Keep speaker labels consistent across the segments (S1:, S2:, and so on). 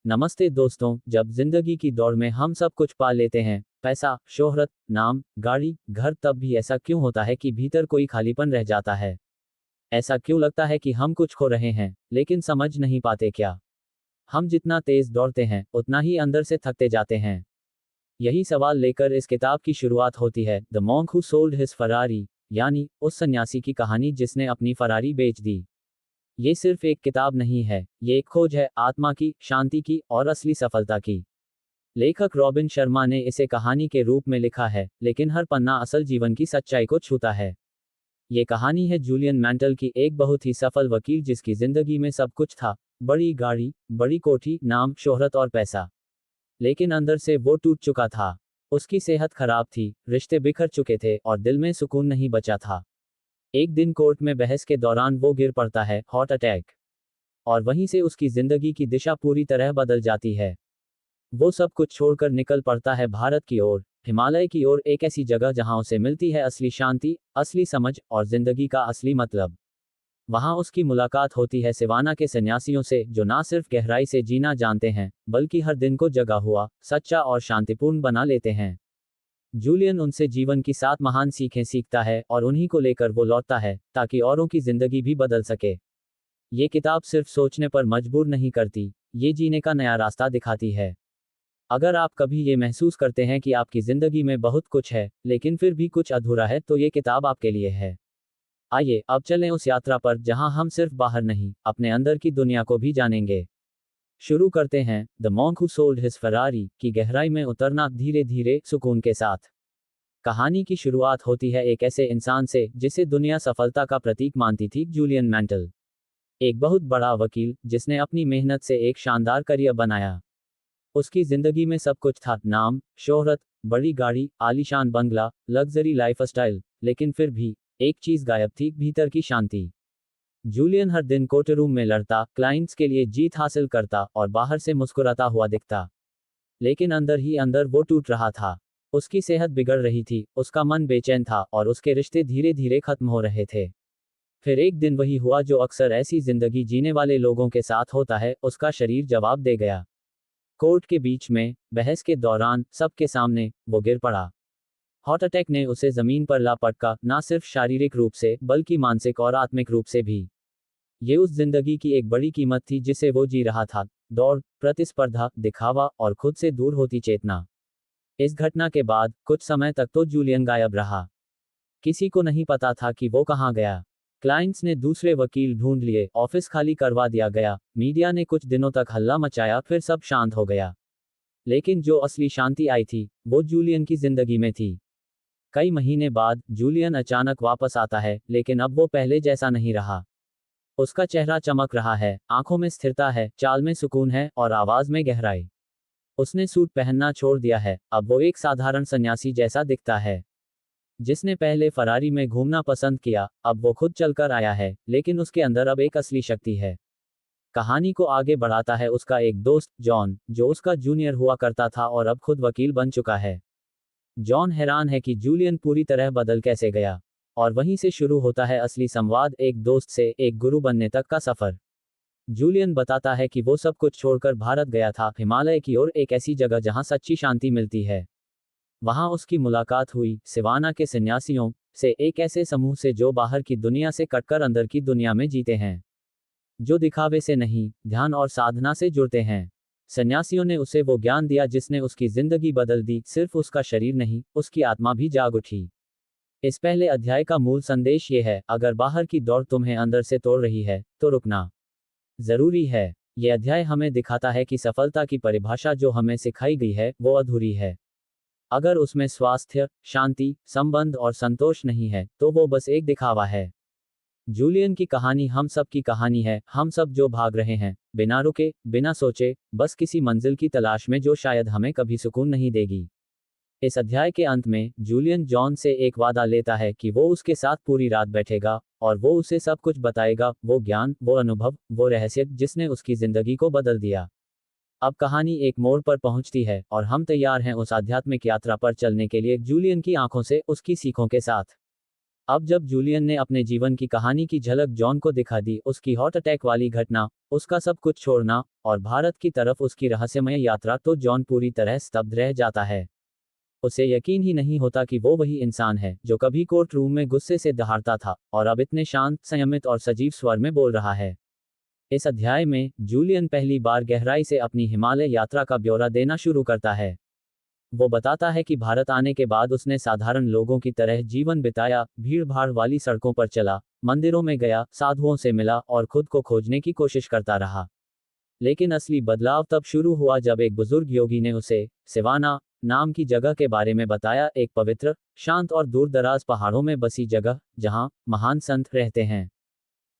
S1: नमस्ते दोस्तों, जब जिंदगी की दौड़ में हम सब कुछ पा लेते हैं, पैसा, शोहरत, नाम, गाड़ी, घर, तब भी ऐसा क्यों होता है कि भीतर कोई खालीपन रह जाता है। ऐसा क्यों लगता है कि हम कुछ खो रहे हैं, लेकिन समझ नहीं पाते क्या। हम जितना तेज दौड़ते हैं, उतना ही अंदर से थकते जाते हैं। यही सवाल लेकर इस किताब की शुरुआत होती है, the monk who sold his Ferrari, यानी उस सन्यासी की कहानी जिसने अपनी फरारी बेच दी। ये सिर्फ एक किताब नहीं है, ये एक खोज है आत्मा की, शांति की और असली सफलता की। लेखक रॉबिन शर्मा ने इसे कहानी के रूप में लिखा है, लेकिन हर पन्ना असल जीवन की सच्चाई को छूता है। ये कहानी है जूलियन मैंटल की, एक बहुत ही सफल वकील जिसकी जिंदगी में सब कुछ था, बड़ी गाड़ी, बड़ी कोठी, नाम, शोहरत और पैसा। लेकिन अंदर से वो टूट चुका था। उसकी सेहत खराब थी, रिश्ते बिखर चुके थे और दिल में सुकून नहीं बचा था। एक दिन कोर्ट में बहस के दौरान वो गिर पड़ता है, हार्ट अटैक। और वहीं से उसकी जिंदगी की दिशा पूरी तरह बदल जाती है। वो सब कुछ छोड़कर निकल पड़ता है भारत की ओर, हिमालय की ओर, एक ऐसी जगह जहां उसे मिलती है असली शांति, असली समझ और जिंदगी का असली मतलब। वहां उसकी मुलाकात होती है सिवाना के सन्यासियों से, जो ना सिर्फ गहराई से जीना जानते हैं, बल्कि हर दिन को जगा हुआ, सच्चा और शांतिपूर्ण बना लेते हैं। जूलियन उनसे जीवन की 7 महान सीखें सीखता है और उन्हीं को लेकर वो लौटता है, ताकि औरों की जिंदगी भी बदल सके। ये किताब सिर्फ सोचने पर मजबूर नहीं करती, ये जीने का नया रास्ता दिखाती है। अगर आप कभी ये महसूस करते हैं कि आपकी जिंदगी में बहुत कुछ है, लेकिन फिर भी कुछ अधूरा है, तो ये किताब आपके लिए है। आइए अब चलें उस यात्रा पर जहां हम सिर्फ बाहर नहीं, अपने अंदर की दुनिया को भी जानेंगे। शुरू करते हैं, the monk who sold his Ferrari की गहराई में उतरना, धीरे धीरे, सुकून के साथ। कहानी की शुरुआत होती है एक ऐसे इंसान से जिसे दुनिया सफलता का प्रतीक मानती थी, जूलियन मैंटल। एक बहुत बड़ा वकील जिसने अपनी मेहनत से एक शानदार करियर बनाया। उसकी जिंदगी में सब कुछ था, नाम, शोहरत, बड़ी गाड़ी, आलीशान बंगला, लग्जरी लाइफस्टाइल, लेकिन फिर भी एक चीज गायब थी, भीतर की शांति। जूलियन हर दिन कोर्टरूम में लड़ता, क्लाइंट्स के लिए जीत हासिल करता और बाहर से मुस्कुराता हुआ दिखता। लेकिन अंदर ही अंदर वो टूट रहा था। उसकी सेहत बिगड़ रही थी, उसका मन बेचैन था और उसके रिश्ते धीरे धीरे खत्म हो रहे थे। फिर एक दिन वही हुआ जो अक्सर ऐसी जिंदगी जीने वाले लोगों के साथ होता है, उसका शरीर जवाब दे गया। कोर्ट के बीच में, बहस के दौरान, सबके सामने, वो गिर पड़ा। हार्ट अटैक ने उसे जमीन पर ला पटका, ना सिर्फ शारीरिक रूप से, बल्कि मानसिक और आत्मिक रूप से भी। ये उस जिंदगी की एक बड़ी कीमत थी जिसे वो जी रहा था, दौड़, प्रतिस्पर्धा, दिखावा और खुद से दूर होती चेतना। इस घटना के बाद कुछ समय तक तो जूलियन गायब रहा। किसी को नहीं पता था कि वो कहाँ गया। क्लाइंट्स ने दूसरे वकील ढूंढ लिए, ऑफिस खाली करवा दिया गया, मीडिया ने कुछ दिनों तक हल्ला मचाया, फिर सब शांत हो गया। लेकिन जो असली शांति आई थी, वो जूलियन की जिंदगी में थी। कई महीने बाद जूलियन अचानक वापस आता है, लेकिन अब वो पहले जैसा नहीं रहा। उसका चेहरा चमक रहा है, आंखों में स्थिरता है, चाल में सुकून है और आवाज में गहराई। उसने सूट पहनना छोड़ दिया है, अब वो एक साधारण सन्यासी जैसा दिखता है। जिसने पहले फरारी में घूमना पसंद किया, अब वो खुद चलकर आया है, लेकिन उसके अंदर अब एक असली शक्ति है। कहानी को आगे बढ़ाता है उसका एक दोस्त, जॉन, जो उसका जूनियर हुआ करता था और अब खुद वकील बन चुका है। जॉन हैरान है कि जूलियन पूरी तरह बदल कैसे गया। और वहीं से शुरू होता है असली संवाद, एक दोस्त से एक गुरु बनने तक का सफर। जूलियन बताता है कि वो सब कुछ छोड़कर भारत गया था, हिमालय की ओर, एक ऐसी जगह जहां सच्ची शांति मिलती है। वहां उसकी मुलाकात हुई सिवाना के सन्यासियों से, एक ऐसे समूह से जो बाहर की दुनिया से कटकर अंदर की दुनिया में जीते हैं। जो दिखावे से नहीं, ध्यान और साधना से जुड़ते हैं। सन्यासियों ने उसे वो ज्ञान दिया जिसने उसकी जिंदगी बदल दी, सिर्फ उसका शरीर नहीं, उसकी आत्मा भी जाग उठी। इस पहले अध्याय का मूल संदेश ये है, अगर बाहर की दौड़ तुम्हें अंदर से तोड़ रही है, तो रुकना जरूरी है। ये अध्याय हमें दिखाता है कि सफलता की परिभाषा जो हमें सिखाई गई है, वो अधूरी है। अगर उसमें स्वास्थ्य, शांति, संबंध और संतोष नहीं है, तो वो बस एक दिखावा है। जूलियन की कहानी हम सब की कहानी है, हम सब जो भाग रहे हैं, बिना रुके, बिना सोचे, बस किसी मंजिल की तलाश में जो शायद हमें कभी सुकून नहीं देगी। इस अध्याय के अंत में जूलियन जॉन से एक वादा लेता है कि वो उसके साथ पूरी रात बैठेगा और वो उसे सब कुछ बताएगा, वो ज्ञान, वो अनुभव, वो रहस्य जिसने उसकी जिंदगी को बदल दिया। अब कहानी एक मोड़ पर पहुंचती है और हम तैयार हैं उस आध्यात्मिक यात्रा पर चलने के लिए, जूलियन की आंखों से, उसकी सीखों के साथ। अब जब जूलियन ने अपने जीवन की कहानी की झलक जॉन को दिखा दी, उसकी हार्ट अटैक वाली घटना, उसका सब कुछ छोड़ना और भारत की तरफ उसकी रहस्यमय यात्रा, तो जॉन पूरी तरह स्तब्ध रह जाता है। उसे यकीन ही नहीं होता कि वो वही इंसान है जो कभी कोर्ट रूम में गुस्से से दहाड़ता था और अब इतने शांत, संयमित और सजीव स्वर में बोल रहा है। इस अध्याय में जूलियन पहली बार गहराई से अपनी हिमालय यात्रा का ब्यौरा देना शुरू करता है। वो बताता है कि भारत आने के बाद उसने साधारण लोगों की तरह जीवन बिताया, भीड़-भाड़ वाली सड़कों पर चला, मंदिरों में गया, साधुओं से मिला और खुद को खोजने की कोशिश करता रहा। लेकिन असली बदलाव तब शुरू हुआ जब एक बुजुर्ग योगी ने उसे सिवाना नाम की जगह के बारे में बताया, एक पवित्र, शांत और दूर-दराज पहाड़ों में बसी जगह, जहां महान संत रहते हैं।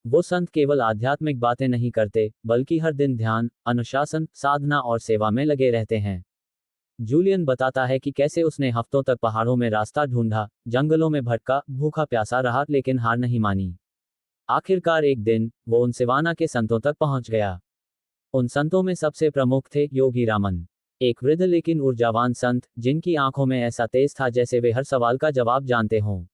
S1: वो संत केवल आध्यात्मिक बातें नहीं करते, बल्कि हर दिन ध्यान, अनुशासन, साधना और सेवा में लगे रहते हैं। जूलियन बताता है कि कैसे उसने हफ्तों तक पहाड़ों में रास्ता ढूंढा, जंगलों में भटका, भूखा प्यासा रहा, लेकिन हार नहीं मानी। आखिरकार एक दिन वो उन सिवाना के संतों तक पहुंच गया। उन संतों में सबसे प्रमुख थे योगी रामन, एक वृद्ध लेकिन ऊर्जावान संत, जिनकी आंखों में ऐसा तेज था जैसे वे हर सवाल का जवाब जानते हों।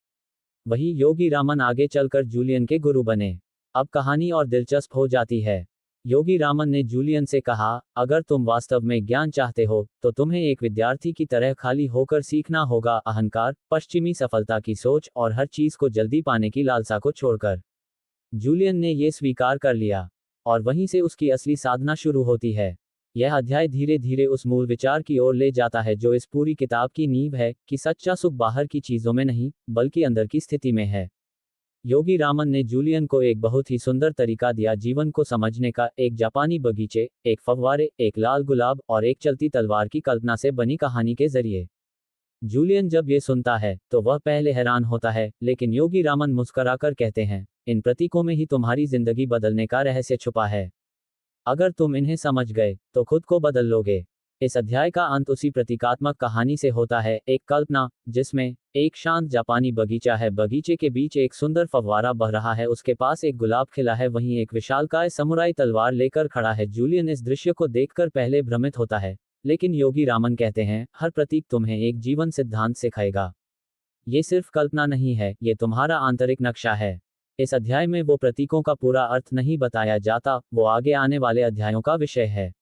S1: वही योगी रामन आगे चलकर जूलियन के गुरु बने। अब कहानी और दिलचस्प हो जाती है। योगी रामन ने जूलियन से कहा, अगर तुम वास्तव में ज्ञान चाहते हो, तो तुम्हें एक विद्यार्थी की तरह खाली होकर सीखना होगा, अहंकार, पश्चिमी सफलता की सोच और हर चीज को जल्दी पाने की लालसा को छोड़कर। जूलियन ने ये स्वीकार कर लिया और वहीं से उसकी असली साधना शुरू होती है। यह अध्याय धीरे धीरे उस मूल विचार की ओर ले जाता है जो इस पूरी किताब की नींव है, कि सच्चा सुख बाहर की चीजों में नहीं, बल्कि अंदर की स्थिति में है। योगी रामन ने जूलियन को एक बहुत ही सुंदर तरीका दिया जीवन को समझने का, एक जापानी बगीचे, एक फव्वारे, एक लाल गुलाब और एक चलती तलवार की कल्पना से बनी कहानी के जरिए। जूलियन जब ये सुनता है तो वह पहले हैरान होता है, लेकिन योगी रामन मुस्कुराकर कहते हैं, इन प्रतीकों में ही तुम्हारी जिंदगी बदलने का रहस्य छुपा है। अगर तुम इन्हें समझ गए तो खुद को बदल लोगे। इस अध्याय का अंत उसी प्रतीकात्मक कहानी से होता है, एक कल्पना जिसमें एक शांत जापानी बगीचा है, बगीचे के बीच एक सुंदर फव्वारा बह रहा है, उसके पास एक गुलाब खिला है, वहीं एक विशालकाय समुराई तलवार लेकर खड़ा है। जूलियन इस दृश्य को देखकर पहले भ्रमित होता है, लेकिन योगी रामन कहते हैं, हर प्रतीक तुम्हें एक जीवन सिद्धांत सिखाएगा। ये सिर्फ कल्पना नहीं है, ये तुम्हारा आंतरिक नक्शा है। इस अध्याय में वो प्रतीकों का पूरा अर्थ नहीं बताया जाता, वो आगे आने वाले अध्यायों का विषय है।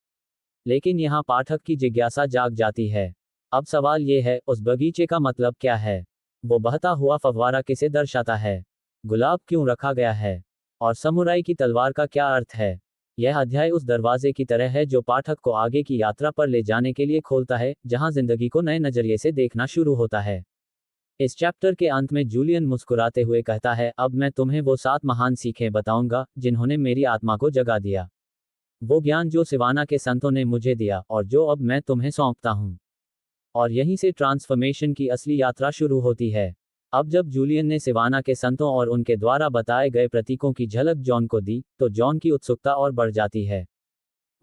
S1: लेकिन यहाँ पाठक की जिज्ञासा जाग जाती है। अब सवाल ये है, उस बगीचे का मतलब क्या है? वो बहता हुआ फव्वारा किसे दर्शाता है? गुलाब क्यों रखा गया है? और समुराई की तलवार का क्या अर्थ है? यह अध्याय उस दरवाजे की तरह है जो पाठक को आगे की यात्रा पर ले जाने के लिए खोलता है, जहाँ जिंदगी को नए नजरिए से देखना शुरू होता है। इस चैप्टर के अंत में जूलियन मुस्कुराते हुए कहता है, अब मैं तुम्हें वो 7 महान सीखें बताऊंगा जिन्होंने मेरी आत्मा को जगा दिया। वो ज्ञान जो सिवाना के संतों ने मुझे दिया और जो अब मैं तुम्हें सौंपता हूं। और यहीं से ट्रांसफॉर्मेशन की असली यात्रा शुरू होती है। अब जब जूलियन ने सिवाना के संतों और उनके द्वारा बताए गए प्रतीकों की झलक जॉन को दी, तो जॉन की उत्सुकता और बढ़ जाती है।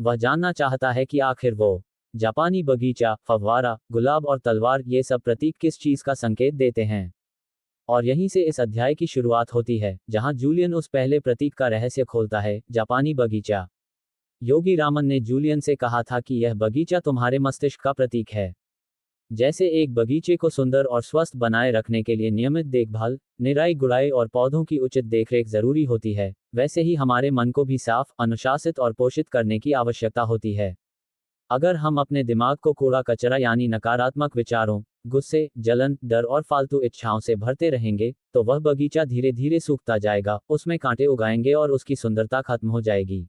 S1: वह जानना चाहता है कि आखिर वो जापानी बगीचा, फव्वारा, गुलाब और तलवार, ये सब प्रतीक किस चीज का संकेत देते हैं। और यहीं से इस अध्याय की शुरुआत होती है, जहां जूलियन उस पहले प्रतीक का रहस्य खोलता है, जापानी बगीचा। योगी रामन ने जूलियन से कहा था कि यह बगीचा तुम्हारे मस्तिष्क का प्रतीक है। जैसे एक बगीचे को सुंदर और स्वस्थ बनाए रखने के लिए नियमित देखभाल, निराई गुड़ाई और पौधों की उचित देखरेख जरूरी होती है, वैसे ही हमारे मन को भी साफ, अनुशासित और पोषित करने की आवश्यकता होती है। अगर हम अपने दिमाग को कूड़ा कचरा यानी नकारात्मक विचारों, गुस्से, जलन, डर और फालतू इच्छाओं से भरते रहेंगे, तो वह बगीचा धीरे धीरे सूखता जाएगा, उसमें कांटे उगाएंगे और उसकी सुंदरता खत्म हो जाएगी।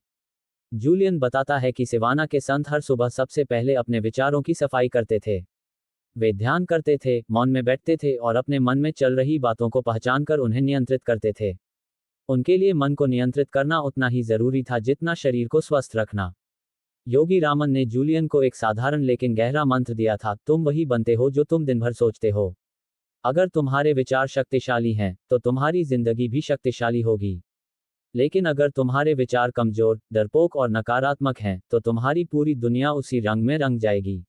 S1: जूलियन बताता है कि सिवाना के संत हर सुबह सबसे पहले अपने विचारों की सफाई करते थे। वे ध्यान करते थे, मौन में बैठते थे और अपने मन में चल रही बातों को पहचानकर उन्हें नियंत्रित करते थे। उनके लिए मन को नियंत्रित करना उतना ही जरूरी था जितना शरीर को स्वस्थ रखना। योगी रामन ने जूलियन को एक साधारण लेकिन गहरा मंत्र दिया था, तुम वही बनते हो जो तुम दिन भर सोचते हो। अगर तुम्हारे विचार शक्तिशाली हैं, तो तुम्हारी जिंदगी भी शक्तिशाली होगी। लेकिन अगर तुम्हारे विचार कमजोर, डरपोक और नकारात्मक हैं, तो तुम्हारी पूरी दुनिया उसी रंग में रंग जाएगी।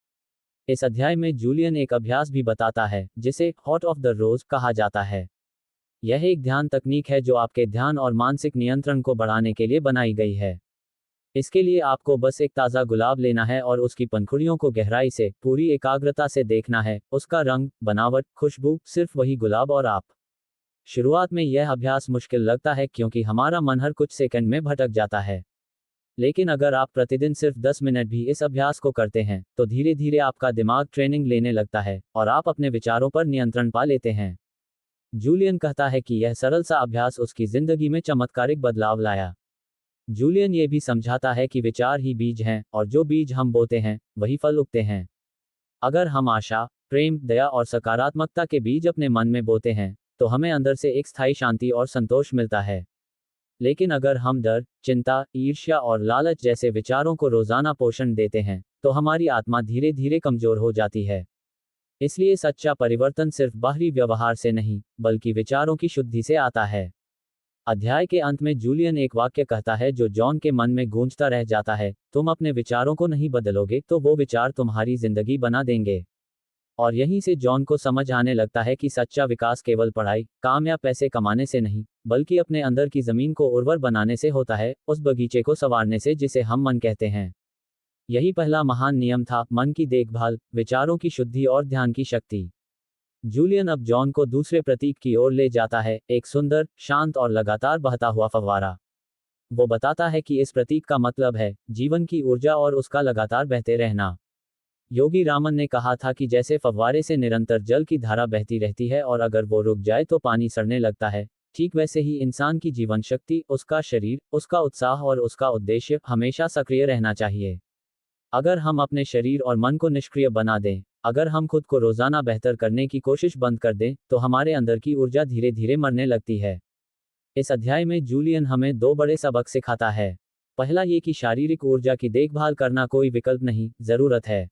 S1: इस अध्याय में जूलियन एक अभ्यास भी बताता है, जिसे हॉट ऑफ द रोज कहा जाता है। यह एक ध्यान तकनीक है जो आपके ध्यान और मानसिक नियंत्रण को बढ़ाने के लिए बनाई गई है। इसके लिए आपको बस एक ताज़ा गुलाब लेना है और उसकी पंखुड़ियों को गहराई से, पूरी एकाग्रता से देखना है, उसका रंग, बनावट, खुशबू, सिर्फ वही गुलाब और आप। शुरुआत में यह अभ्यास मुश्किल लगता है क्योंकि हमारा मन हर कुछ सेकंड में भटक जाता है। लेकिन अगर आप प्रतिदिन सिर्फ 10 मिनट भी इस अभ्यास को करते हैं तो धीरे धीरे आपका दिमाग ट्रेनिंग लेने लगता है और आप अपने विचारों पर नियंत्रण पा लेते हैं। जूलियन कहता है कि यह सरल सा अभ्यास उसकी जिंदगी में चमत्कारिक बदलाव लाया। जूलियन ये भी समझाता है कि विचार ही बीज हैं और जो बीज हम बोते हैं वही फल उगते हैं। अगर हम आशा, प्रेम, दया और सकारात्मकता के बीज अपने मन में बोते हैं तो हमें अंदर से एक स्थायी शांति और संतोष मिलता है। लेकिन अगर हम डर, चिंता, ईर्ष्या और लालच जैसे विचारों को रोजाना पोषण देते हैं तो हमारी आत्मा धीरे धीरे कमजोर हो जाती है। इसलिए सच्चा परिवर्तन सिर्फ बाहरी व्यवहार से नहीं बल्कि विचारों की शुद्धि से आता है। अध्याय के अंत में जूलियन एक वाक्य कहता है जो जॉन के मन में गूंजता रह जाता है, तुम अपने विचारों को नहीं बदलोगे तो वो विचार तुम्हारी जिंदगी बना देंगे। और यहीं से जॉन को समझ आने लगता है कि सच्चा विकास केवल पढ़ाई, काम या पैसे कमाने से नहीं बल्कि अपने अंदर की जमीन को उर्वर बनाने से होता है, उस बगीचे को संवारने से जिसे हम मन कहते हैं। यही पहला महान नियम था, मन की देखभाल, विचारों की शुद्धि और ध्यान की शक्ति। जूलियन अब जॉन को दूसरे प्रतीक की ओर ले जाता है, एक सुंदर, शांत और लगातार बहता हुआ फव्वारा। वो बताता है कि इस प्रतीक का मतलब है जीवन की ऊर्जा और उसका लगातार बहते रहना। योगी रामन ने कहा था कि जैसे फव्वारे से निरंतर जल की धारा बहती रहती है और अगर वो रुक जाए तो पानी सड़ने लगता है, ठीक वैसे ही इंसान की जीवन शक्ति, उसका शरीर, उसका उत्साह और उसका उद्देश्य हमेशा सक्रिय रहना चाहिए। अगर हम अपने शरीर और मन को निष्क्रिय बना दें, अगर हम खुद को रोजाना बेहतर करने की कोशिश बंद कर दें, तो हमारे अंदर की ऊर्जा धीरे धीरे मरने लगती है। इस अध्याय में जूलियन हमें दो बड़े सबक सिखाता है। पहला ये कि शारीरिक ऊर्जा की देखभाल करना कोई विकल्प नहीं, जरूरत है।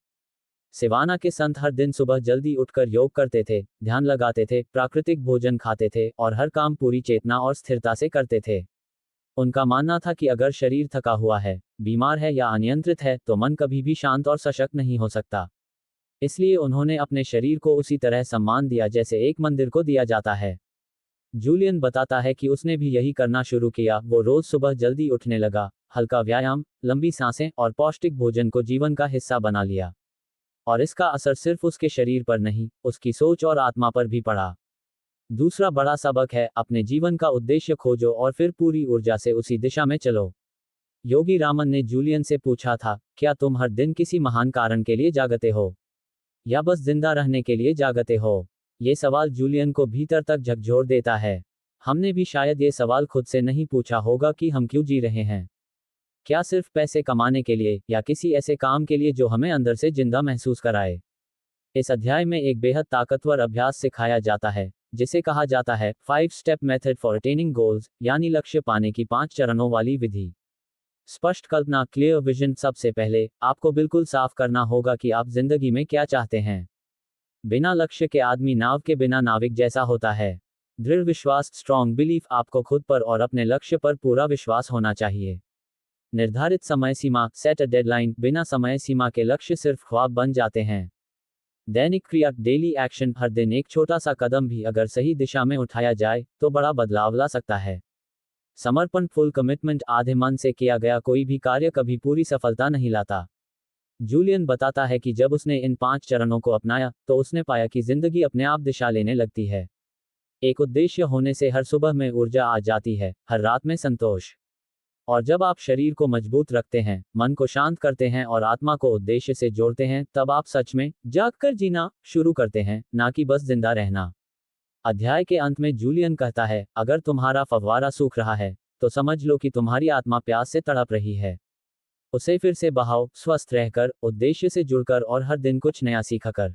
S1: सिवाना के संत हर दिन सुबह जल्दी उठकर योग करते थे, ध्यान लगाते थे, प्राकृतिक भोजन खाते थे और हर काम पूरी चेतना और स्थिरता से करते थे। उनका मानना था कि अगर शरीर थका हुआ है, बीमार है या अनियंत्रित है तो मन कभी भी शांत और सशक्त नहीं हो सकता। इसलिए उन्होंने अपने शरीर को उसी तरह सम्मान दिया जैसे एक मंदिर को दिया जाता है। जूलियन बताता है कि उसने भी यही करना शुरू किया। वो रोज सुबह जल्दी उठने लगा, हल्का व्यायाम, लंबी सांसें और पौष्टिक भोजन को जीवन का हिस्सा बना लिया। और इसका असर सिर्फ उसके शरीर पर नहीं, उसकी सोच और आत्मा पर भी पड़ा। दूसरा बड़ा सबक है, अपने जीवन का उद्देश्य खोजो और फिर पूरी ऊर्जा से उसी दिशा में चलो। योगी रामन ने जूलियन से पूछा था, क्या तुम हर दिन किसी महान कारण के लिए जागते हो या बस जिंदा रहने के लिए जागते हो? ये सवाल जूलियन को भीतर तक झकझोर देता है। हमने भी शायद ये सवाल खुद से नहीं पूछा होगा कि हम क्यों जी रहे हैं। क्या सिर्फ पैसे कमाने के लिए या किसी ऐसे काम के लिए जो हमें अंदर से जिंदा महसूस कराए? इस अध्याय में एक बेहद ताकतवर अभ्यास सिखाया जाता है जिसे कहा जाता है 5 step method for attaining goals, यानी लक्ष्य पाने की 5 चरणों वाली विधि। स्पष्ट कल्पना, क्लियर विजन। सबसे पहले आपको बिल्कुल साफ करना होगा कि आप जिंदगी में क्या चाहते हैं। बिना लक्ष्य के आदमी नाव के बिना नाविक जैसा होता है। दृढ़ विश्वास, स्ट्रॉन्ग बिलीफ। आपको खुद पर और अपने लक्ष्य पर पूरा विश्वास होना चाहिए। निर्धारित समय सीमा, सेट अ डेडलाइन। बिना समय सीमा के लक्ष्य सिर्फ ख्वाब बन जाते हैं। दैनिक क्रिया, डेली एक्शन। हर दिन एक छोटा सा कदम भी अगर सही दिशा में उठाया जाए तो बड़ा बदलाव ला सकता है। समर्पण, फुल कमिटमेंट। आधे मन से किया गया कोई भी कार्य कभी पूरी सफलता नहीं लाता। जूलियन बताता है कि जब उसने इन 5 चरणों को अपनाया तो उसने पाया कि जिंदगी अपने आप दिशा लेने लगती है। एक उद्देश्य होने से हर सुबह में ऊर्जा आ जाती है, हर रात में संतोष। और जब आप शरीर को मजबूत रखते हैं, मन को शांत करते हैं और आत्मा को उद्देश्य से जोड़ते हैं, तब आप सच में जागकर जीना शुरू करते हैं, ना कि बस जिंदा रहना। अध्याय के अंत में जूलियन कहता है, अगर तुम्हारा फव्वारा सूख रहा है तो समझ लो कि तुम्हारी आत्मा प्यास से तड़प रही है। उसे फिर से बहाओ, स्वस्थ रहकर, उद्देश्य से जुड़कर और हर दिन कुछ नया सीखकर।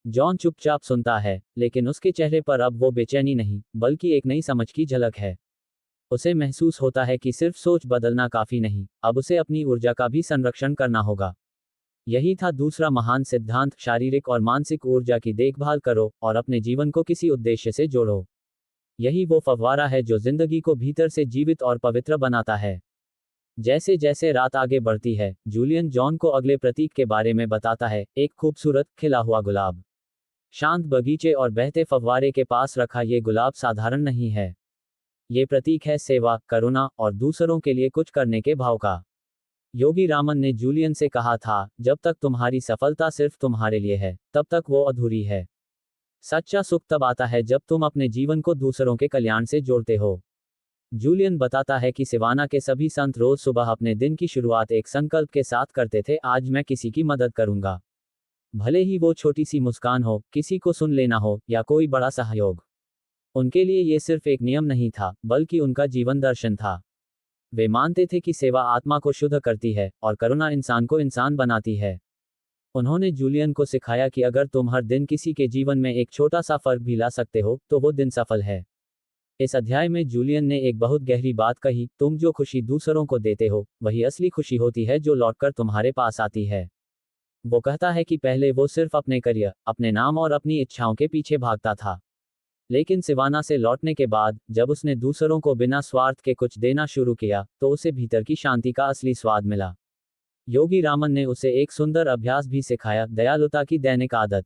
S1: जॉन चुपचाप सुनता है, लेकिन उसके चेहरे पर अब वो बेचैनी नहीं बल्कि एक नई समझ की झलक है। उसे महसूस होता है कि सिर्फ सोच बदलना काफी नहीं, अब उसे अपनी ऊर्जा का भी संरक्षण करना होगा। यही था दूसरा महान सिद्धांत, शारीरिक और मानसिक ऊर्जा की देखभाल करो और अपने जीवन को किसी उद्देश्य से जोड़ो। यही वो फव्वारा है जो जिंदगी को भीतर से जीवित और पवित्र बनाता है। जैसे जैसे रात आगे बढ़ती है, जूलियन जॉन को अगले प्रतीक के बारे में बताता है, एक खूबसूरत खिला हुआ गुलाब। शांत बगीचे और बहते फव्वारे के पास रखा ये गुलाब साधारण नहीं है। ये प्रतीक है सेवा, करुणा और दूसरों के लिए कुछ करने के भाव का। योगी रामन ने जूलियन से कहा था, जब तक तुम्हारी सफलता सिर्फ तुम्हारे लिए है, तब तक वो अधूरी है। सच्चा सुख तब आता है जब तुम अपने जीवन को दूसरों के कल्याण से जोड़ते हो। जूलियन बताता है कि सिवाना के सभी संत रोज सुबह अपने दिन की शुरुआत एक संकल्प के साथ करते थे, आज मैं किसी की मदद करूंगा। भले ही वो छोटी सी मुस्कान हो, किसी को सुन लेना हो, या कोई बड़ा सहयोग। उनके लिए ये सिर्फ एक नियम नहीं था, बल्कि उनका जीवन दर्शन था। वे मानते थे कि सेवा आत्मा को शुद्ध करती है और करुणा इंसान को इंसान बनाती है। उन्होंने जूलियन को सिखाया कि अगर तुम हर दिन किसी के जीवन में एक छोटा सा फर्क भी ला सकते हो, तो वो दिन सफल है। इस अध्याय में जूलियन ने एक बहुत गहरी बात कही, तुम जो खुशी दूसरों को देते हो, वही असली खुशी होती है जो लौटकर तुम्हारे पास आती है। वो कहता है कि पहले वो सिर्फ अपने करियर, अपने नाम और अपनी इच्छाओं के पीछे भागता था। लेकिन सिवाना से लौटने के बाद, जब उसने दूसरों को बिना स्वार्थ के कुछ देना शुरू किया, तो उसे भीतर की शांति का असली स्वाद मिला। योगी रामन ने उसे एक सुंदर अभ्यास भी सिखाया, दयालुता की दैनिक आदत।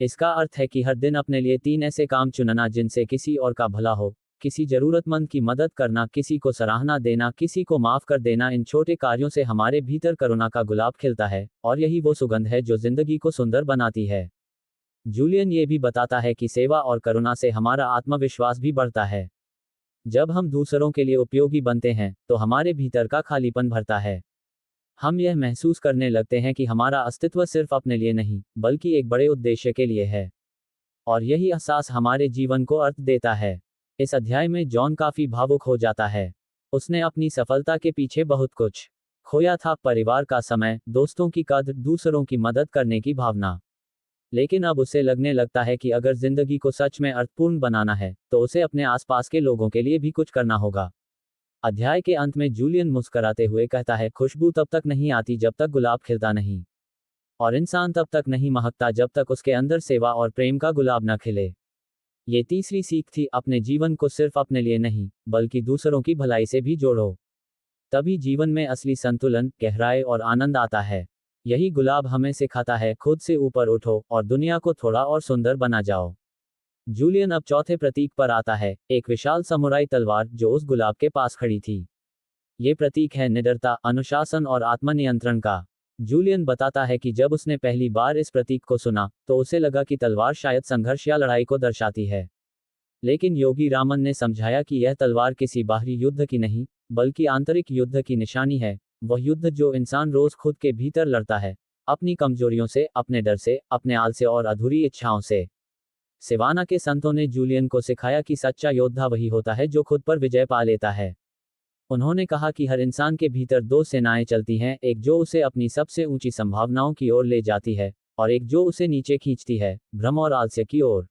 S1: इसका अर्थ है कि हर दिन अपने लिए 3 ऐसे काम चुनना जिनसे किसी और का भला हो। किसी जरूरतमंद की मदद करना, किसी को सराहना देना, किसी को माफ कर देना। इन छोटे कार्यों से हमारे भीतर करुणा का गुलाब खिलता है, और यही वो सुगंध है जो जिंदगी को सुंदर बनाती है। जूलियन ये भी बताता है कि सेवा और करुणा से हमारा आत्मविश्वास भी बढ़ता है। जब हम दूसरों के लिए उपयोगी बनते हैं, तो हमारे भीतर का खालीपन भरता है। हम यह महसूस करने लगते हैं कि हमारा अस्तित्व सिर्फ अपने लिए नहीं, बल्कि एक बड़े उद्देश्य के लिए है। और यही एहसास हमारे जीवन को अर्थ देता है। इस अध्याय में जॉन काफी भावुक हो जाता है। उसने अपनी सफलता के पीछे बहुत कुछ खोया था, परिवार का समय, दोस्तों की कद्र, दूसरों की मदद करने की भावना। लेकिन अब उसे लगने लगता है कि अगर जिंदगी को सच में अर्थपूर्ण बनाना है, तो उसे अपने आसपास के लोगों के लिए भी कुछ करना होगा। अध्याय के अंत में जूलियन मुस्कुराते हुए कहता है, खुशबू तब तक नहीं आती जब तक गुलाब खिलता नहीं, और इंसान तब तक नहीं महकता जब तक उसके अंदर सेवा और प्रेम का गुलाब न खिले। ये तीसरी सीख थी, अपने जीवन को सिर्फ अपने लिए नहीं, बल्कि दूसरों की भलाई से भी जोड़ो। तभी जीवन में असली संतुलन, गहराई और आनंद आता है। यही गुलाब हमें सिखाता है, खुद से ऊपर उठो और दुनिया को थोड़ा और सुंदर बना जाओ। जूलियन अब चौथे प्रतीक पर आता है, एक विशाल समुराई तलवार जो उस गुलाब के पास खड़ी थी। ये प्रतीक है निडरता, अनुशासन और आत्मनियंत्रण का। जूलियन बताता है कि जब उसने पहली बार इस प्रतीक को सुना, तो उसे लगा कि तलवार शायद संघर्ष या लड़ाई को दर्शाती है। लेकिन योगी रामन ने समझाया कि यह तलवार किसी बाहरी युद्ध की नहीं, बल्कि आंतरिक युद्ध की निशानी है। वह युद्ध जो इंसान रोज खुद के भीतर लड़ता है, अपनी कमजोरियों से, अपने डर से, अपने आलस्य और अधूरी इच्छाओं से। सिवाना के संतों ने जूलियन को सिखाया कि सच्चा योद्धा वही होता है जो खुद पर विजय पा लेता है। उन्होंने कहा कि हर इंसान के भीतर 2 सेनाएं चलती हैं, एक जो उसे अपनी सबसे ऊंची संभावनाओं की ओर ले जाती है, और एक जो उसे नीचे खींचती है, भ्रम और आलस्य की ओर।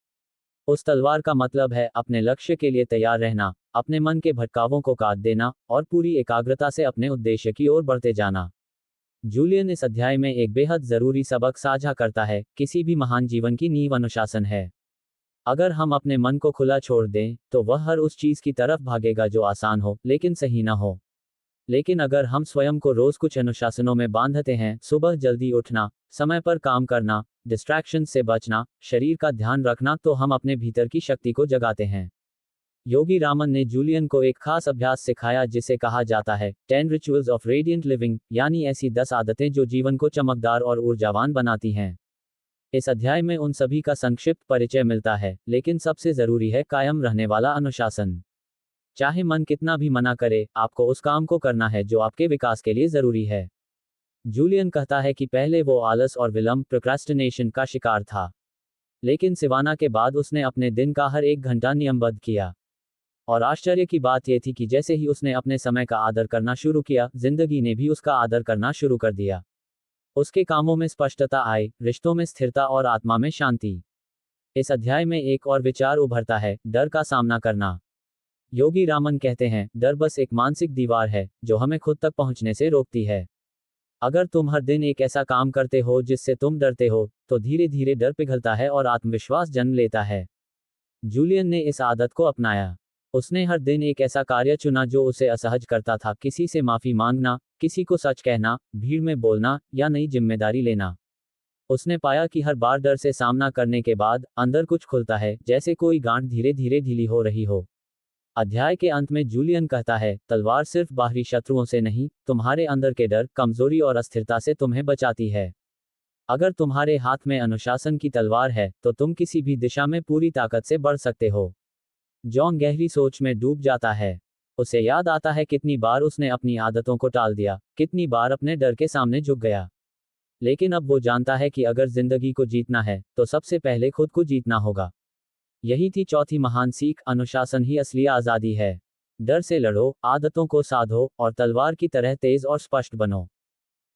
S1: उस तलवार का मतलब है अपने लक्ष्य के लिए तैयार रहना, अपने मन के भटकावों को काट देना, और पूरी एकाग्रता से अपने उद्देश्य की ओर बढ़ते जाना। जूलियन इस अध्याय में एक बेहद जरूरी सबक साझा करता है, किसी भी महान जीवन की नींव अनुशासन है। अगर हम अपने मन को खुला छोड़ दें, तो वह हर उस चीज की तरफ भागेगा जो आसान हो, लेकिन सही ना हो। लेकिन अगर हम स्वयं को रोज कुछ अनुशासनों में बांधते हैं, सुबह जल्दी उठना, समय पर काम करना, डिस्ट्रैक्शन से बचना, शरीर का ध्यान रखना, तो हम अपने भीतर की शक्ति को जगाते हैं। योगी रामन ने जूलियन को एक खास अभ्यास सिखाया जिसे कहा जाता है 10 रिचुअल्स ऑफ रेडियंट लिविंग, यानी ऐसी 10 आदतें जो जीवन को चमकदार और ऊर्जावान बनाती हैं। इस अध्याय में उन सभी का संक्षिप्त परिचय मिलता है, लेकिन सबसे जरूरी है कायम रहने वाला अनुशासन। चाहे मन कितना भी मना करे, आपको उस काम को करना है जो आपके विकास के लिए जरूरी है। जूलियन कहता है कि पहले वो आलस और विलंब, प्रोक्रास्टिनेशन का शिकार था। लेकिन सिवाना के बाद उसने अपने दिन का हर 1 घंटा नियमबद्ध किया। और आश्चर्य की बात यह थी कि जैसे ही उसने अपने समय का आदर करना शुरू किया, जिंदगी ने भी उसका आदर करना शुरू कर दिया। उसके कामों में स्पष्टता आई, रिश्तों में स्थिरता और आत्मा में शांति। इस अध्याय में एक और विचार उभरता है, डर का सामना करना। योगी रामन कहते हैं, डर बस एक मानसिक दीवार है जो हमें खुद तक पहुंचने से रोकती है। अगर तुम हर दिन एक ऐसा काम करते हो जिससे तुम डरते हो, तो धीरे धीरे डर पिघलता है और आत्मविश्वास जन्म लेता है। जूलियन ने इस आदत को अपनाया। उसने हर दिन एक ऐसा कार्य चुना जो उसे असहज करता था, किसी से माफी मांगना, किसी को सच कहना, भीड़ में बोलना, या नई जिम्मेदारी लेना। उसने पाया कि हर बार डर से सामना करने के बाद अंदर कुछ खुलता है, जैसे कोई गांठ धीरे धीरे ढीली हो रही हो। अध्याय के अंत में जूलियन कहता है, तलवार सिर्फ बाहरी शत्रुओं से नहीं, तुम्हारे अंदर के डर, कमजोरी और अस्थिरता से तुम्हें बचाती है। अगर तुम्हारे हाथ में अनुशासन की तलवार है तो तुम किसी भी दिशा में पूरी ताकत से बढ़ सकते हो। जॉन गहरी सोच में डूब जाता है। उसे याद आता है कितनी बार उसने अपनी आदतों को टाल दिया, कितनी बार अपने डर के सामने झुक गया। लेकिन अब वो जानता है कि अगर जिंदगी को जीतना है तो सबसे पहले खुद को जीतना होगा। यही थी चौथी महान सीख, अनुशासन ही असली आज़ादी है। डर से लड़ो, आदतों को साधो और तलवार की तरह तेज और स्पष्ट बनो।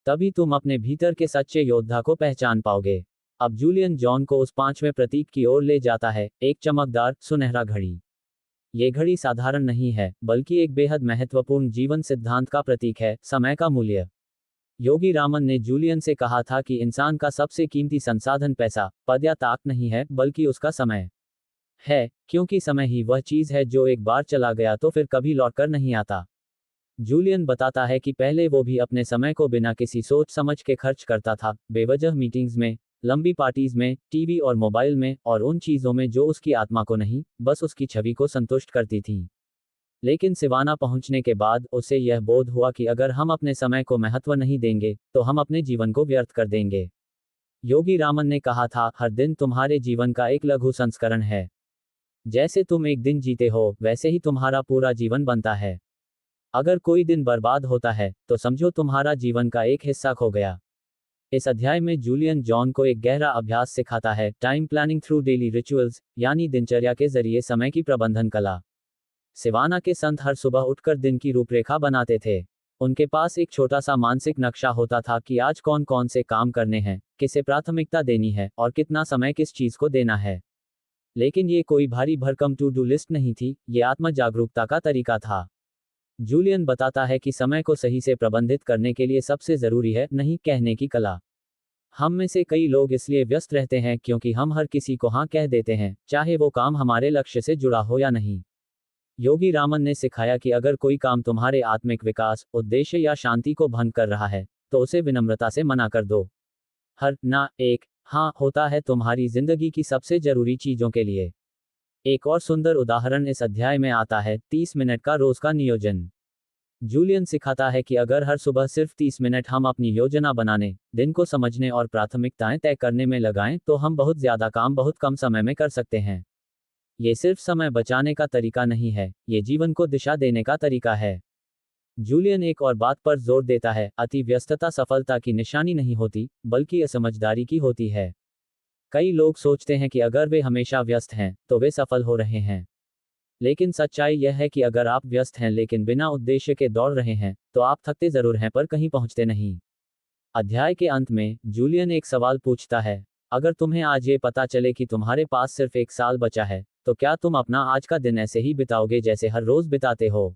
S1: तभी तुम अपने भीतर के सच्चे योद्धा को पहचान पाओगे। अब जूलियन जॉन को उस पांचवें प्रतीक की ओर ले जाता है, एक चमकदार सुनहरा घड़ी। ये घड़ी साधारण नहीं है, बल्कि एक बेहद महत्वपूर्ण जीवन सिद्धांत का प्रतीक है, समय का मूल्य। योगी रामन ने जूलियन से कहा था कि इंसान का सबसे कीमती संसाधन पैसा, पद या ताकत नहीं है, बल्कि उसका समय है, क्योंकि समय ही वह चीज है जो एक बार चला गया तो फिर कभी लौटकर नहीं आता। जूलियन बताता है कि पहले वो भी अपने समय को बिना किसी सोच समझ के खर्च करता था, बेवजह मीटिंग्स में, लंबी पार्टीज में, टीवी और मोबाइल में, और उन चीजों में जो उसकी आत्मा को नहीं, बस उसकी छवि को संतुष्ट करती थी। लेकिन सिवाना पहुंचने के बाद उसे यह बोध हुआ कि अगर हम अपने समय को महत्व नहीं देंगे तो हम अपने जीवन को व्यर्थ कर देंगे। योगी रामन ने कहा था, हर दिन तुम्हारे जीवन का एक लघु संस्करण है। जैसे तुम एक दिन जीते हो वैसे ही तुम्हारा पूरा जीवन बनता है। अगर कोई दिन बर्बाद होता है तो समझो तुम्हारा जीवन का एक हिस्सा खो गया। इस अध्याय में जूलियन जॉन को एक गहरा अभ्यास सिखाता है, time planning through daily rituals, यानी दिनचर्या के जरिए समय की प्रबंधन कला। सिवाना के संत हर सुबह उठकर दिन की रूपरेखा बनाते थे। उनके पास एक छोटा सा मानसिक नक्शा होता था कि आज कौन कौन से काम करने हैं, किसे प्राथमिकता देनी है और कितना समय किस चीज को देना है। लेकिन ये कोई भारी भरकम टू डू लिस्ट नहीं थी, ये आत्म जागरूकता का तरीका था। जूलियन बताता है कि समय को सही से प्रबंधित करने के लिए सबसे जरूरी है नहीं कहने की कला। हम में से कई लोग इसलिए व्यस्त रहते हैं क्योंकि हम हर किसी को हाँ कह देते हैं, चाहे वो काम हमारे लक्ष्य से जुड़ा हो या नहीं। योगी रामन ने सिखाया कि अगर कोई काम तुम्हारे आत्मिक विकास, उद्देश्य या शांति को भंग कर रहा है तो उसे विनम्रता से मना कर दो। हर ना एक हाँ होता है तुम्हारी जिंदगी की सबसे जरूरी चीजों के लिए। एक और सुंदर उदाहरण इस अध्याय में आता है, 30 मिनट का रोज का नियोजन। जूलियन सिखाता है कि अगर हर सुबह सिर्फ 30 मिनट हम अपनी योजना बनाने, दिन को समझने और प्राथमिकताएं तय करने में लगाएं तो हम बहुत ज्यादा काम बहुत कम समय में कर सकते हैं। ये सिर्फ समय बचाने का तरीका नहीं है, ये जीवन को दिशा देने का तरीका है। जूलियन एक और बात पर जोर देता है, अति व्यस्तता सफलता की निशानी नहीं होती, बल्कि असमझदारी की होती है। कई लोग सोचते हैं कि अगर वे हमेशा व्यस्त हैं तो वे सफल हो रहे हैं। लेकिन सच्चाई यह है कि अगर आप व्यस्त हैं लेकिन बिना उद्देश्य के दौड़ रहे हैं तो आप थकते जरूर हैं पर कहीं पहुंचते नहीं। अध्याय के अंत में जूलियन एक सवाल पूछता है, अगर तुम्हें आज ये पता चले कि तुम्हारे पास सिर्फ 1 साल बचा है तो क्या तुम अपना आज का दिन ऐसे ही बिताओगे जैसे हर रोज बिताते हो।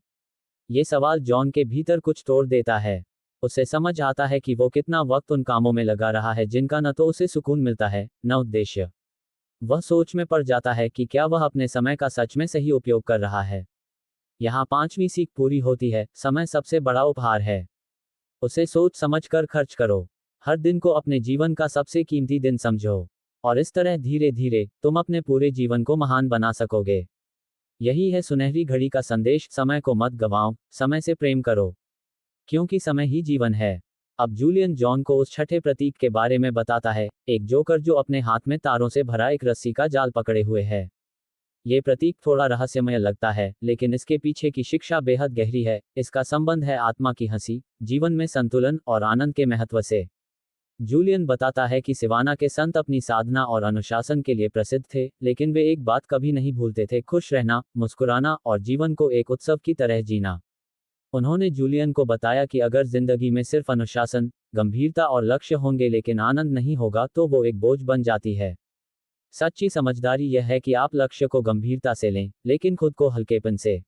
S1: ये सवाल जॉन के भीतर कुछ तोड़ देता है। उसे समझ आता है कि वो कितना वक्त उन कामों में लगा रहा है जिनका न तो उसे सुकून मिलता है न उद्देश्य। वह सोच में पड़ जाता है कि क्या वह अपने समय का सच में सही उपयोग कर रहा है। यहाँ पांचवी सीख पूरी होती है, समय सबसे बड़ा उपहार है। उसे सोच समझ कर खर्च करो। हर दिन को अपने जीवन का सबसे कीमती दिन समझो। और इस तरह धीरे धीरे तुम अपने पूरे जीवन को महान बना सकोगे। यही है सुनहरी घड़ी का संदेश, समय को मत गंवाओ, समय से प्रेम करो, क्योंकि समय ही जीवन है। अब जूलियन जॉन को उस छठे प्रतीक के बारे में बताता है, एक जोकर जो अपने हाथ में तारों से भरा एक रस्सी का जाल पकड़े हुए है। ये प्रतीक थोड़ा रहस्यमय लगता है, लेकिन इसके पीछे की शिक्षा बेहद गहरी है। इसका संबंध है आत्मा की हंसी, जीवन में संतुलन और आनंद के महत्व से। जूलियन बताता है कि सिवाना के संत अपनी साधना और अनुशासन के लिए प्रसिद्ध थे, लेकिन वे एक बात कभी नहीं भूलते थे, खुश रहना, मुस्कुराना और जीवन को एक उत्सव की तरह जीना। उन्होंने जूलियन को बताया कि अगर जिंदगी में सिर्फ अनुशासन, गंभीरता और लक्ष्य होंगे लेकिन आनंद नहीं होगा तो वो एक बोझ बन जाती है। सच्ची समझदारी यह है कि आप लक्ष्य को गंभीरता से लें, लेकिन खुद को हल्केपन से।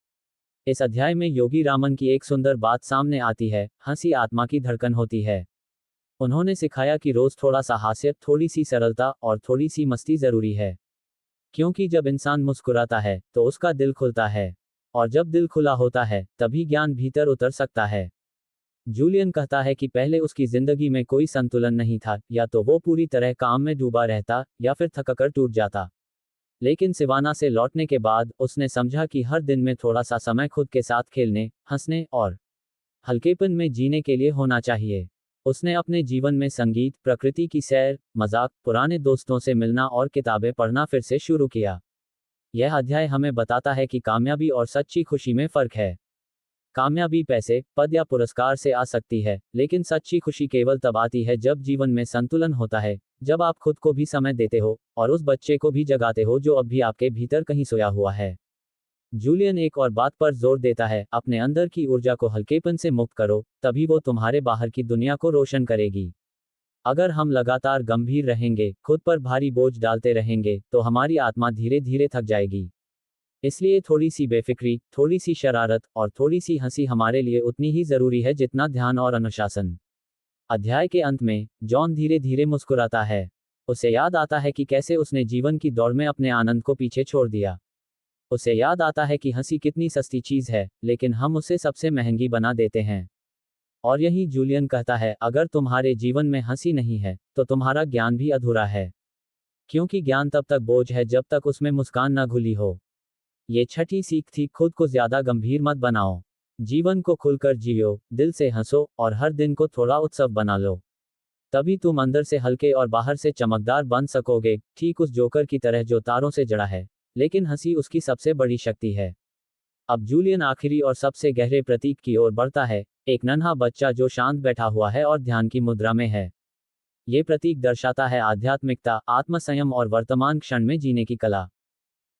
S1: इस अध्याय में योगी रामन की एक सुंदर बात सामने आती है, हंसी आत्मा की धड़कन होती है। उन्होंने सिखाया कि रोज थोड़ा सा हास्य, थोड़ी सी सरलता और थोड़ी सी मस्ती जरूरी है। क्योंकि जब इंसान मुस्कुराता है तो उसका दिल खुलता है, और जब दिल खुला होता है तभी ज्ञान भीतर उतर सकता है। जूलियन कहता है कि पहले उसकी जिंदगी में कोई संतुलन नहीं था, या तो वो पूरी तरह काम में डूबा रहता या फिर थककर टूट जाता। लेकिन सिवाना से लौटने के बाद उसने समझा कि हर दिन में थोड़ा सा समय खुद के साथ खेलने, हंसने और हल्केपन में जीने के लिए होना चाहिए। उसने अपने जीवन में संगीत, प्रकृति की सैर, मजाक, पुराने दोस्तों से मिलना और किताबें पढ़ना फिर से शुरू किया। यह अध्याय हमें बताता है कि कामयाबी और सच्ची खुशी में फर्क है। कामयाबी पैसे, पद या पुरस्कार से आ सकती है, लेकिन सच्ची खुशी केवल तब आती है जब जीवन में संतुलन होता है, जब आप खुद को भी समय देते हो और उस बच्चे को भी जगाते हो जो अब भी आपके भीतर कहीं सोया हुआ है। जूलियन एक और बात पर जोर देता है, अपने अंदर की ऊर्जा को हल्केपन से मुक्त करो, तभी वो तुम्हारे बाहर की दुनिया को रोशन करेगी। अगर हम लगातार गंभीर रहेंगे, खुद पर भारी बोझ डालते रहेंगे, तो हमारी आत्मा धीरे धीरे थक जाएगी। इसलिए थोड़ी सी बेफिक्री, थोड़ी सी शरारत और थोड़ी सी हंसी हमारे लिए उतनी ही जरूरी है जितना ध्यान और अनुशासन। अध्याय के अंत में जॉन धीरे धीरे मुस्कुराता है। उसे याद आता है कि कैसे उसने जीवन की दौड़ में अपने आनंद को पीछे छोड़ दिया। उसे याद आता है कि हंसी कितनी सस्ती चीज है, लेकिन हम उसे सबसे महंगी बना देते हैं। और यही जूलियन कहता है, अगर तुम्हारे जीवन में हंसी नहीं है, तो तुम्हारा ज्ञान भी अधूरा है। क्योंकि ज्ञान तब तक बोझ है जब तक उसमें मुस्कान न घुली हो। ये छठी सीख थी, खुद को ज्यादा गंभीर मत बनाओ। जीवन को खुलकर जियो, दिल से हंसो और हर दिन को थोड़ा उत्सव बना लो। तभी तुम अंदर से हल्के और बाहर से चमकदार बन सकोगे, ठीक उस जोकर की तरह जो तारों से जड़ा है, लेकिन हंसी उसकी सबसे बड़ी शक्ति है। अब जूलियन आखिरी और सबसे गहरे प्रतीक की ओर बढ़ता है, एक नन्हा बच्चा जो शांत बैठा हुआ है और ध्यान की मुद्रा में है। ये प्रतीक दर्शाता है आध्यात्मिकता, आत्मसंयम और वर्तमान क्षण में जीने की कला।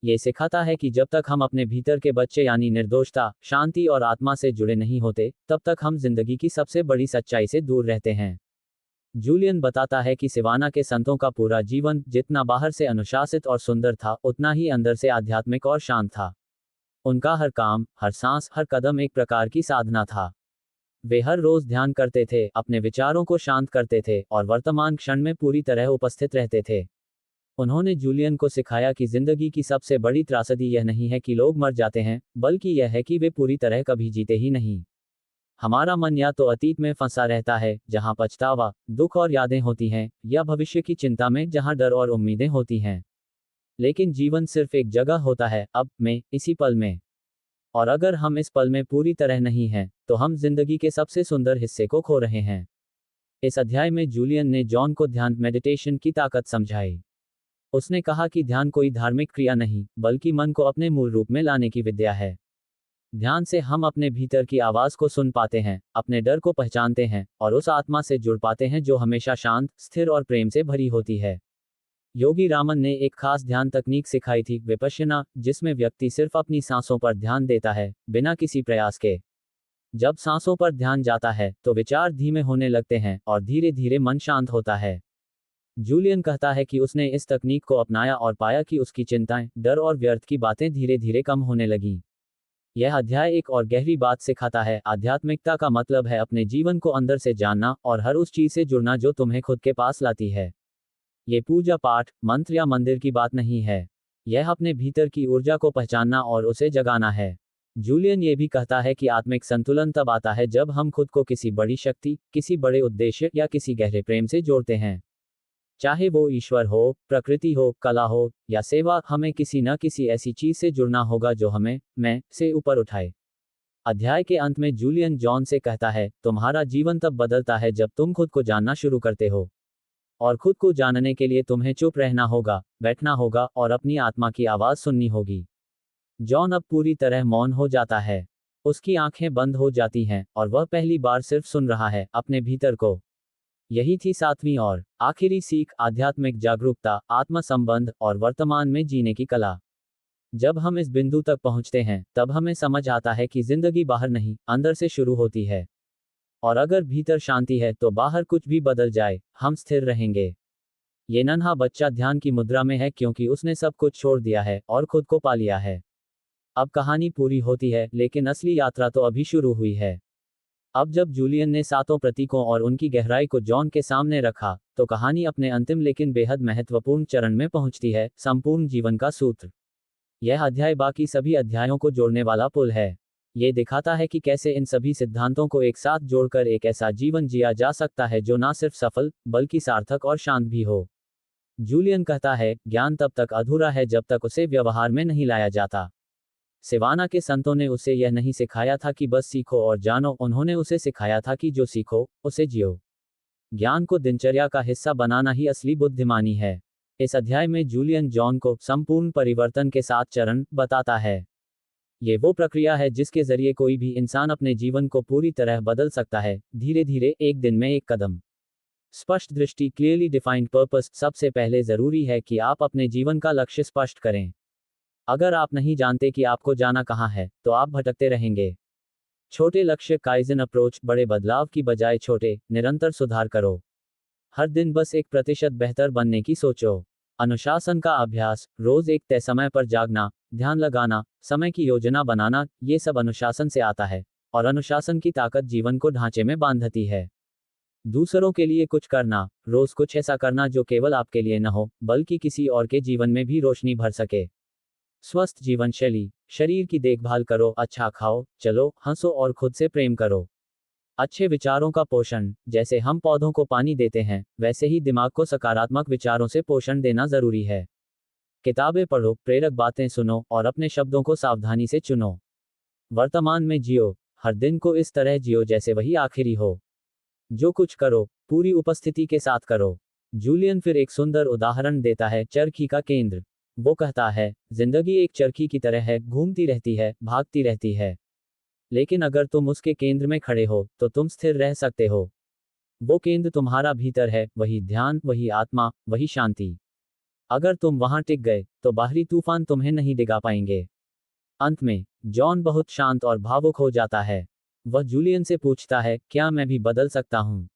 S1: ये सिखाता है कि जब तक हम अपने भीतर के बच्चे यानी निर्दोषता, शांति और आत्मा से जुड़े नहीं होते, तब तक हम जिंदगी की सबसे बड़ी सच्चाई से दूर रहते हैं। जूलियन बताता है कि सिवाना के संतों का पूरा जीवन जितना बाहर से अनुशासित और सुंदर था, उतना ही अंदर से आध्यात्मिक और शांत था। उनका हर काम, हर सांस, हर कदम एक प्रकार की साधना था। वे हर रोज ध्यान करते थे, अपने विचारों को शांत करते थे और वर्तमान क्षण में पूरी तरह उपस्थित रहते थे। उन्होंने जूलियन को सिखाया कि जिंदगी की सबसे बड़ी त्रासदी यह नहीं है कि लोग मर जाते हैं, बल्कि यह है कि वे पूरी तरह कभी जीते ही नहीं। हमारा मन या तो अतीत में फंसा रहता है, जहां पछतावा, दुख और यादें होती हैं, या भविष्य की चिंता में, जहां डर और उम्मीदें होती हैं। लेकिन जीवन सिर्फ एक जगह होता है, अब में, इसी पल में। और अगर हम इस पल में पूरी तरह नहीं हैं, तो हम जिंदगी के सबसे सुंदर हिस्से को खो रहे हैं। इस अध्याय में जूलियन ने जॉन को ध्यान मेडिटेशन की ताकत समझाई। उसने कहा कि ध्यान कोई धार्मिक क्रिया नहीं, बल्कि मन को अपने मूल रूप में लाने की विद्या है। ध्यान से हम अपने भीतर की आवाज को सुन पाते हैं, अपने डर को पहचानते हैं और उस आत्मा से जुड़ पाते हैं जो हमेशा शांत, स्थिर और प्रेम से भरी होती है। योगी रामन ने एक खास ध्यान तकनीक सिखाई थी, विपश्यना, जिसमें व्यक्ति सिर्फ अपनी सांसों पर ध्यान देता है, बिना किसी प्रयास के। जब सांसों पर ध्यान जाता है, तो विचार धीमे होने लगते हैं और धीरे धीरे मन शांत होता है। जूलियन कहता है कि उसने इस तकनीक को अपनाया और पाया कि उसकी चिंताएं, डर और व्यर्थ की बातें धीरे धीरे कम होने लगीं। यह अध्याय एक और गहरी बात सिखाता है, आध्यात्मिकता का मतलब है अपने जीवन को अंदर से जानना और हर उस चीज से जुड़ना जो तुम्हें खुद के पास लाती है। ये पूजा पाठ, मंत्र या मंदिर की बात नहीं है। यह अपने भीतर की ऊर्जा को पहचानना और उसे जगाना है। जूलियन ये भी कहता है कि आत्मिक संतुलन तब आता है जब हम खुद को किसी बड़ी शक्ति, किसी बड़े उद्देश्य या किसी गहरे प्रेम से जोड़ते हैं। चाहे वो ईश्वर हो, प्रकृति हो, कला हो या सेवा, हमें किसी न किसी ऐसी चीज से जुड़ना होगा जो हमें मैं से ऊपर उठाए। अध्याय के अंत में जूलियन जॉन से कहता है, तुम्हारा जीवन तब बदलता है जब तुम खुद को जानना शुरू करते हो। और खुद को जानने के लिए तुम्हें चुप रहना होगा, बैठना होगा और अपनी आत्मा की आवाज सुननी होगी। जॉन अब पूरी तरह मौन हो जाता है। उसकी आंखें बंद हो जाती हैं और वह पहली बार सिर्फ सुन रहा है, अपने भीतर को। यही थी सातवीं और आखिरी सीख, आध्यात्मिक जागरूकता, आत्म संबंध और वर्तमान में जीने की कला। जब हम इस बिंदु तक पहुंचते हैं, तब हमें समझ आता है कि जिंदगी बाहर नहीं, अंदर से शुरू होती है। और अगर भीतर शांति है, तो बाहर कुछ भी बदल जाए, हम स्थिर रहेंगे। ये नन्हा बच्चा ध्यान की मुद्रा में है क्योंकि उसने सब कुछ छोड़ दिया है और खुद को पा लिया है। अब कहानी पूरी होती है, लेकिन असली यात्रा तो अभी शुरू हुई है। अब जब जूलियन ने सातों प्रतीकों और उनकी गहराई को जॉन के सामने रखा, तो कहानी अपने अंतिम लेकिन बेहद महत्वपूर्ण चरण में पहुंचती है, संपूर्ण जीवन का सूत्र। यह अध्याय बाकी सभी अध्यायों को जोड़ने वाला पुल है। ये दिखाता है कि कैसे इन सभी सिद्धांतों को एक साथ जोड़कर एक ऐसा जीवन जिया जा सकता है जो ना सिर्फ सफल, बल्कि सार्थक और शांत भी हो। जूलियन कहता है, ज्ञान तब तक अधूरा है जब तक उसे व्यवहार में नहीं लाया जाता। सिवाना के संतों ने उसे यह नहीं सिखाया था कि बस सीखो और जानो, उन्होंने उसे सिखाया था कि जो सीखो, उसे जियो। ज्ञान को दिनचर्या का हिस्सा बनाना ही असली बुद्धिमानी है। इस अध्याय में जूलियन जॉन को संपूर्ण परिवर्तन के 7 चरण बताता है। ये वो प्रक्रिया है जिसके जरिए कोई भी इंसान अपने जीवन को पूरी तरह बदल सकता है, धीरे धीरे, एक दिन में एक कदम। स्पष्ट दृष्टि, क्लियरली डिफाइंड पर्पस। सबसे पहले जरूरी है कि आप अपने जीवन का लक्ष्य स्पष्ट करें। अगर आप नहीं जानते कि आपको जाना कहाँ है, तो आप भटकते रहेंगे। छोटे लक्ष्य, काइज़न अप्रोच। बड़े बदलाव की बजाय छोटे, निरंतर सुधार करो। हर दिन बस 1% बेहतर बनने की सोचो। अनुशासन का अभ्यास, रोज एक तय समय पर जागना, ध्यान लगाना, समय की योजना बनाना, ये सब अनुशासन से आता है, और अनुशासन की ताकत जीवन को ढांचे में बांधती है। दूसरों के लिए कुछ करना, रोज कुछ ऐसा करना जो केवल आपके लिए न हो, बल्कि किसी और के जीवन में भी रोशनी भर सके। स्वस्थ जीवन शैली, शरीर की देखभाल करो, अच्छा खाओ, चलो, हंसो और खुद से प्रेम करो। अच्छे विचारों का पोषण, जैसे हम पौधों को पानी देते हैं, वैसे ही दिमाग को सकारात्मक विचारों से पोषण देना जरूरी है। किताबें पढ़ो, प्रेरक बातें सुनो, और अपने शब्दों को सावधानी से चुनो। वर्तमान में जियो, हर दिन को इस तरह जियो जैसे वही आखिरी हो। जो कुछ करो, पूरी उपस्थिति के साथ करो। जूलियन फिर एक सुंदर उदाहरण देता है, चरखी का केंद्र। वो कहता है, जिंदगी एक चरखी की तरह है, घूमती रहती है, भागती रहती है। लेकिन अगर तुम उसके केंद्र में खड़े हो, तो तुम स्थिर रह सकते हो। वो केंद्र तुम्हारा भीतर है, वही ध्यान, वही आत्मा, वही शांति। अगर तुम वहां टिक गए, तो बाहरी तूफान तुम्हें नहीं डिगा पाएंगे। अंत में, जॉन बहुत शांत और भावुक हो जाता है। वह जूलियन से पूछता है, क्या मैं भी बदल सकता हूँ?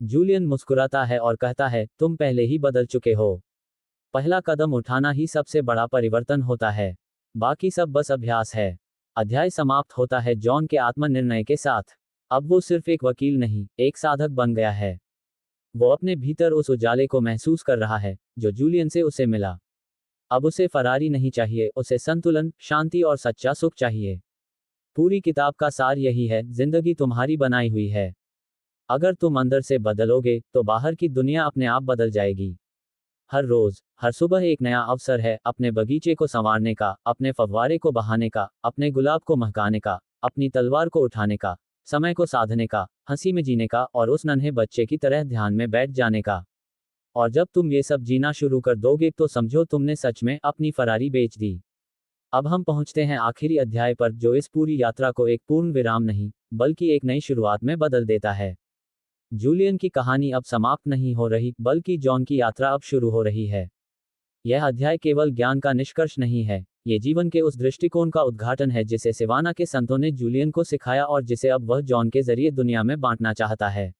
S1: जूलियन मुस्कुराता है और कहता है, तुम पहले ही बदल चुके हो। पहला कदम उठाना ही सबसे बड़ा परिवर्तन होता है। बाकी सब बस अभ्यास है। अध्याय समाप्त होता है जॉन के आत्मनिर्णय के साथ। अब वो सिर्फ एक वकील नहीं, एक साधक बन गया है। वो अपने भीतर उस उजाले को महसूस कर रहा है, जो जूलियन से उसे मिला। अब उसे फरारी नहीं चाहिए, उसे संतुलन, शांति और सच्चा सुख चाहिए। पूरी किताब का सार यही है, जिंदगी तुम्हारी बनाई हुई है। अगर तुम अंदर से बदलोगे, तो बाहर की दुनिया अपने आप बदल जाएगी। हर रोज, हर सुबह एक नया अवसर है, अपने बगीचे को संवारने का, अपने फव्वारे को बहाने का, अपने गुलाब को महकाने का, अपनी तलवार को उठाने का, समय को साधने का, हंसी में जीने का, और उस नन्हे बच्चे की तरह ध्यान में बैठ जाने का। और जब तुम ये सब जीना शुरू कर दोगे, तो समझो तुमने सच में अपनी फरारी बेच दी। अब हम पहुंचते हैं आखिरी अध्याय पर, जो इस पूरी यात्रा को एक पूर्ण विराम नहीं, बल्कि एक नई शुरुआत में बदल देता है। जूलियन की कहानी अब समाप्त नहीं हो रही, बल्कि जॉन की यात्रा अब शुरू हो रही है। यह अध्याय केवल ज्ञान का निष्कर्ष नहीं है, ये जीवन के उस दृष्टिकोण का उद्घाटन है जिसे सिवाना के संतों ने जूलियन को सिखाया और जिसे अब वह जॉन के जरिए दुनिया में बांटना चाहता है।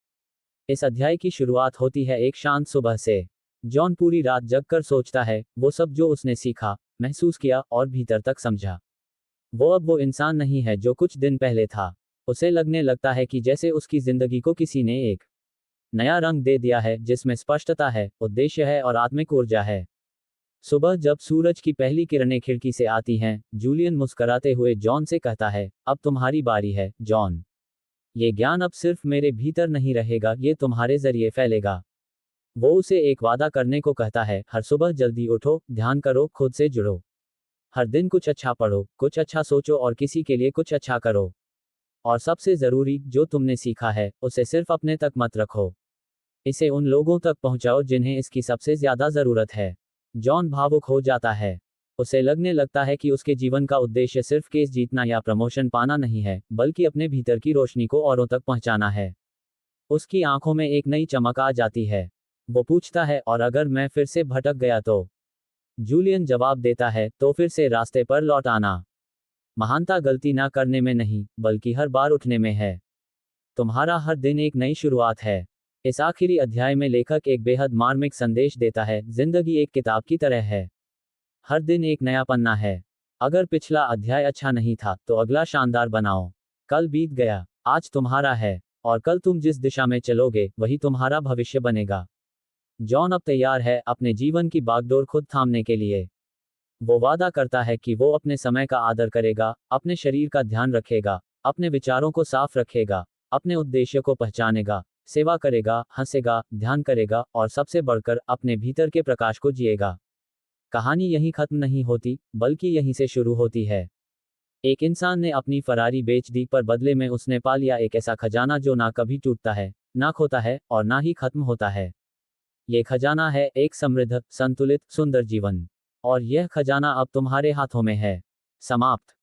S1: इस अध्याय की शुरुआत होती है एक शांत सुबह से। जॉन पूरी रात जगकर सोचता है, वो सब जो उसने सीखा, महसूस किया और भीतर तक समझा। वो अब वो इंसान नहीं है जो कुछ दिन पहले था। उसे लगने लगता है कि जैसे उसकी जिंदगी को किसी ने एक नया रंग दे दिया है, जिसमें स्पष्टता है, उद्देश्य है और आत्मिक ऊर्जा है। सुबह जब सूरज की पहली किरणें खिड़की से आती हैं, जूलियन मुस्कुराते हुए जॉन से कहता है, अब तुम्हारी बारी है, जॉन। ये ज्ञान अब सिर्फ मेरे भीतर नहीं रहेगा, ये तुम्हारे जरिए फैलेगा। वो उसे एक वादा करने को कहता है, हर सुबह जल्दी उठो, ध्यान करो, खुद से जुड़ो। हर दिन कुछ अच्छा पढ़ो, कुछ अच्छा सोचो और किसी के लिए कुछ अच्छा करो। और सबसे जरूरी, जो तुमने सीखा है, उसे सिर्फ अपने तक मत रखो। इसे उन लोगों तक पहुंचाओ जिन्हें इसकी सबसे ज्यादा जरूरत है। जॉन भावुक हो जाता है। उसे लगने लगता है कि उसके जीवन का उद्देश्य सिर्फ केस जीतना या प्रमोशन पाना नहीं है, बल्कि अपने भीतर की रोशनी को औरों तक पहुंचाना है। उसकी आंखों में एक नई चमक आ जाती है। वो पूछता है, और अगर मैं फिर से भटक गया तो? जूलियन जवाब देता है, तो फिर से रास्ते पर लौट आना। महानता गलती ना करने में नहीं, बल्कि हर बार उठने में है। तुम्हारा हर दिन एक नई शुरुआत है। इस आखिरी अध्याय में लेखक एक बेहद मार्मिक संदेश देता है, जिंदगी एक किताब की तरह है। हर दिन एक नया पन्ना है। अगर पिछला अध्याय अच्छा नहीं था, तो अगला शानदार बनाओ। कल बीत गया, आज तुम्हारा है, और कल तुम जिस दिशा में चलोगे, वही तुम्हारा भविष्य बनेगा। जॉन अब तैयार है अपने जीवन की बागडोर खुद थामने के लिए। वो वादा करता है कि वो अपने समय का आदर करेगा, अपने शरीर का ध्यान रखेगा, अपने विचारों को साफ रखेगा, अपने उद्देश्य को पहचानेगा, सेवा करेगा, हंसेगा, ध्यान करेगा, और सबसे बढ़कर अपने भीतर के प्रकाश को जिएगा। कहानी यहीं खत्म नहीं होती, बल्कि यहीं से शुरू होती है। एक इंसान ने अपनी फरारी बेच दी, पर बदले में उसने पा लिया एक ऐसा खजाना जो ना कभी टूटता है, ना खोता है और ना ही खत्म होता है। ये खजाना है एक समृद्ध, संतुलित, सुंदर जीवन। और यह खजाना अब तुम्हारे हाथों में है। समाप्त।